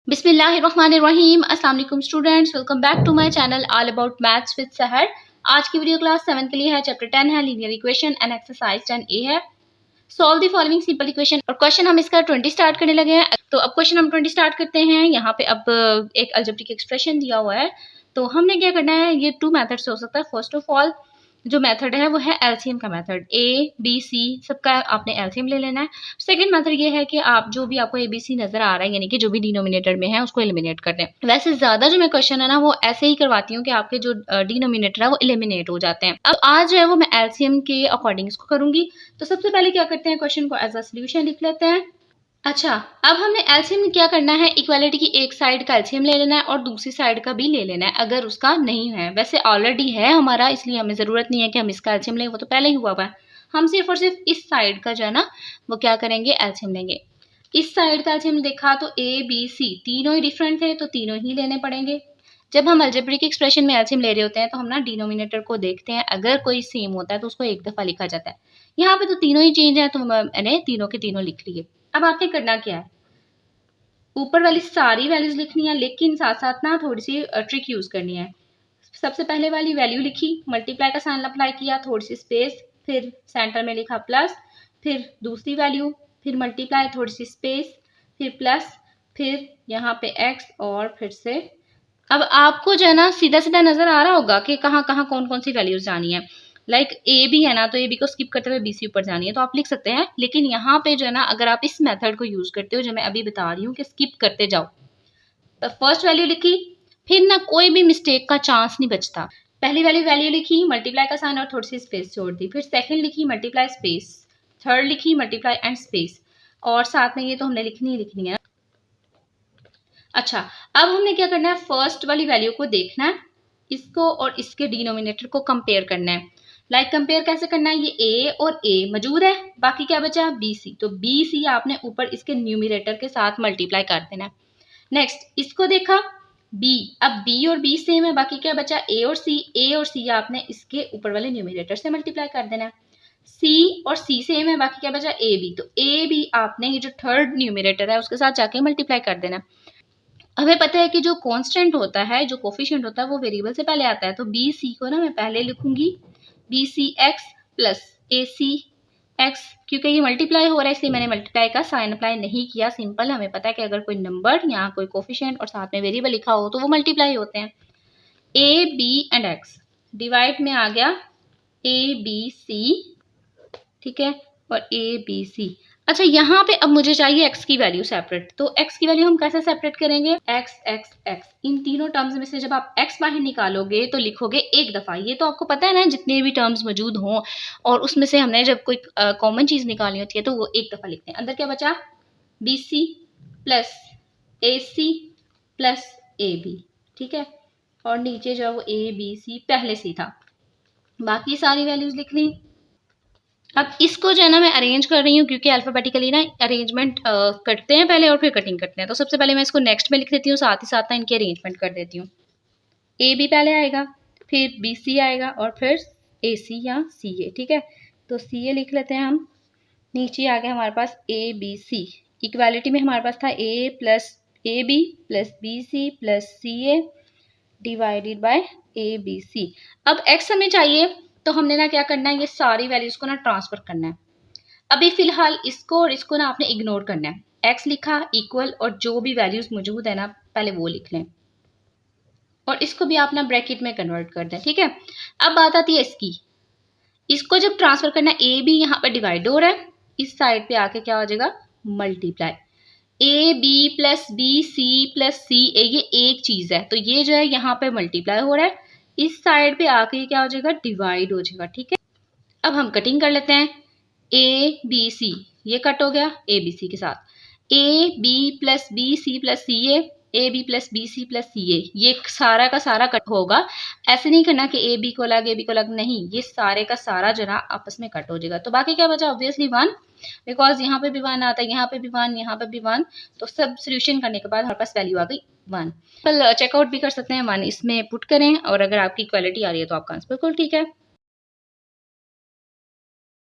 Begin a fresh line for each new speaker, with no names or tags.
बिस्मिल्लाहिर्रहमानिर्रहीम। अस्सलाम वालेकुम students, welcome back to my channel all about maths with Sahar. आज की वीडियो क्लास 7 के लिए है। चैप्टर 10 है linear equation and exercise 10A है। Solve the following simple equation. और क्वेश्चन हम इसका 20 स्टार्ट करने लगे हैं। तो अब क्वेश्चन हम 20 स्टार्ट करते हैं। यहाँ पे अब एक अलजेब्रिक एक्सप्रेशन दिया हुआ है, तो हमने क्या करना है, ये 2 मेथड से हो सकता है। फर्स्ट ऑफ ऑल जो मेथड है वो है एलसीएम का मेथड। ए बी सी सबका आपने एलसीएम ले लेना है। सेकंड मेथड ये है कि आप जो भी आपको एबीसी नजर आ रहा है, यानी कि जो भी डिनोमिनेटर में है उसको एलिमिनेट कर दें। वैसे ज्यादा जो मैं क्वेश्चन है ना वो ऐसे ही करवाती हूँ कि आपके जो डिनोमिनेटर है वो एलिमिनेट हो जाते हैं। अब आज जो है वो मैं एलसीएम के अकॉर्डिंग इसको करूंगी। तो सबसे पहले क्या करते हैं, क्वेश्चन को एज अ सोल्यूशन लिख लेते हैं। अच्छा, अब हमने एलसीएम में क्या करना है, इक्वालिटी की एक साइड का एलसीएम ले लेना है और दूसरी साइड का भी ले लेना है अगर उसका नहीं है। वैसे ऑलरेडी है हमारा, इसलिए हमें ज़रूरत नहीं है कि हम इसका एलसीएम लें, वो तो पहले ही हुआ है। हम सिर्फ और सिर्फ इस साइड का जो है ना वो क्या करेंगे, एलसीएम लेंगे। इस साइड का एलसीएम देखा तो ए बी सी तीनों ही डिफरेंट थे, तो तीनों ही लेने पड़ेंगे। जब हम अलजेब्रिक एक्सप्रेशन में एलसीएम ले रहे होते हैं तो हम ना डिनोमिनेटर को देखते हैं, अगर कोई सेम होता है तो उसको एक दफ़ा लिखा जाता है। यहाँ पे तो तीनों ही चेंज है, तो मैंने तीनों के तीनों लिख लिए। अब आपके करना क्या है, ऊपर वाली सारी वैल्यूज लिखनी है, लेकिन साथ साथ ना थोड़ी सी ट्रिक यूज करनी है। सबसे पहले वाली वैल्यू लिखी, मल्टीप्लाई का साइन अप्लाई किया, थोड़ी सी स्पेस, फिर सेंटर में लिखा प्लस, फिर दूसरी वैल्यू, फिर मल्टीप्लाई, थोड़ी सी स्पेस, फिर प्लस, फिर यहाँ पे एक्स और फिर से। अब आपको जो है ना सीधा सीधा नजर आ रहा होगा कि कहाँ कहाँ कौन कौन सी वैल्यूज जानी है। लाइक ए बी है ना, तो ए बी को स्किप करते हुए बी सी ऊपर जानी है, तो आप लिख सकते हैं। लेकिन यहाँ पे जो है ना, अगर आप इस मेथड को यूज करते हो जो मैं अभी बता रही हूँ कि स्किप करते जाओ, तो फर्स्ट वैल्यू लिखी, फिर ना कोई भी मिस्टेक का चांस नहीं बचता। पहली वाली वैल्यू लिखी, मल्टीप्लाई का साइन और थोड़ी सी स्पेस छोड़ दी, फिर सेकंड लिखी, मल्टीप्लाई स्पेस, थर्ड लिखी, मल्टीप्लाई एंड स्पेस, और साथ में ये तो हमने लिखनी ही लिखनी है। अच्छा, अब हमने क्या करना है, फर्स्ट वाली वैल्यू को देखना है, इसको और इसके डिनोमिनेटर को कंपेयर करना है। लाइक कंपेयर कैसे करना है, ये ए और ए मौजूद है, बाकी क्या बचा, बी सी। तो बी सी आपने ऊपर इसके न्यूमिनेटर के साथ मल्टीप्लाई कर देना है। नेक्स्ट इसको देखा बी, अब बी और बी सेम है, बाकी क्या बचा, ए और सी। ए और सी आपने इसके ऊपर वाले न्यूमिनेटर से मल्टीप्लाई कर देना है। सी और सी सेम है, बाकी क्या बचा, ए बी। तो ए बी आपने ये जो थर्ड न्यूमिनेटर है उसके साथ जाके मल्टीप्लाई कर देना। हमें पता है कि जो कांस्टेंट होता है, जो कोफिशिएंट होता है, वो वेरिएबल से पहले आता है। तो बी सी को ना मैं पहले लिखूंगी B C x plus A C x, क्योंकि ये मल्टीप्लाई हो रहा है इसलिए मैंने मल्टीप्लाई का साइन अप्लाई नहीं किया। सिंपल, हमें पता है कि अगर कोई नंबर या कोई कोफिशिएंट और साथ में वेरिएबल लिखा हो तो वो मल्टीप्लाई होते हैं। A B and X divide में आ गया ए बी सी, ठीक है, और ए बी सी। अच्छा, यहाँ पे अब मुझे चाहिए एक्स की वैल्यू सेपरेट। तो एक्स की वैल्यू हम कैसे सेपरेट करेंगे, एक्स एक्स एक्स, इन तीनों टर्म्स में से जब आप एक्स बाहर निकालोगे तो लिखोगे एक दफा। ये तो आपको पता है ना, जितने भी टर्म्स मौजूद हों और उसमें से हमने जब कोई कॉमन चीज निकालनी होती है तो वो एक दफा लिखते हैं। अंदर क्या बचा, B C plus A C plus A B, ठीक है, और नीचे जो वो ए बी सी पहले से था, बाकी सारी वैल्यूज लिख ली। अब इसको जो है ना मैं अरेंज कर रही हूँ, क्योंकि अल्फाबेटिकली ना अरेंजमेंट करते हैं पहले और फिर कटिंग करते हैं। तो सबसे पहले मैं इसको नेक्स्ट में लिख देती हूँ, साथ ही साथ ना इनकी अरेंजमेंट कर देती हूँ। ए बी पहले आएगा, फिर बी सी आएगा और फिर ए सी या सी ए, ठीक है। तो सी ए लिख लेते हैं हम। नीचे आ गया हमारे पास ए बी सी। इक्वालिटी में हमारे पास था A plus A B plus B C plus C A divided by A B C. अब एक्स हमें चाहिए, तो हमने ना क्या करना है, ये सारी वैल्यूज को ना ट्रांसफर करना है। अभी फिलहाल इसको और इसको ना आपने इग्नोर करना है। एक्स लिखा इक्वल, और जो भी वैल्यूज मौजूद है ना पहले वो लिख लें, और इसको भी आप ना ब्रैकेट में कन्वर्ट कर दें, ठीक है। अब बात आती है इसकी, इसको जब ट्रांसफर करना है, ए बी यहाँ पे डिवाइड हो रहा है, इस साइड पे आके क्या हो जाएगा, multiply. A B plus B C plus C A, ये एक चीज है, तो ये जो है यहाँ पे मल्टीप्लाई हो रहा है, इस साइड पे आके क्या हो जाएगा, डिवाइड हो जाएगा, ठीक है। अब हम कटिंग कर लेते हैं। ए बी सी ये कट हो गया ए बी सी के साथ, A B plus B C plus C A B plus B C plus C A, ये सारा का सारा कट होगा। ऐसे नहीं करना कि ए बी को अलग ए बी को अलग, नहीं, ये सारे का सारा जो ना आपस में कट हो जाएगा। तो बाकी क्या बचा, ऑब्वियसली वन, बिकॉज यहाँ पे भी वन आता है, यहाँ पे भी वन, यहाँ पे भी वन। तो सब सोल्यूशन करने के बाद हमारे पास वैल्यू आ गई वन। कल चेकआउट भी कर सकते हैं, वन इसमें पुट करें, और अगर आपकी क्वालिटी आ रही है तो आपका आंसर बिल्कुल ठीक है।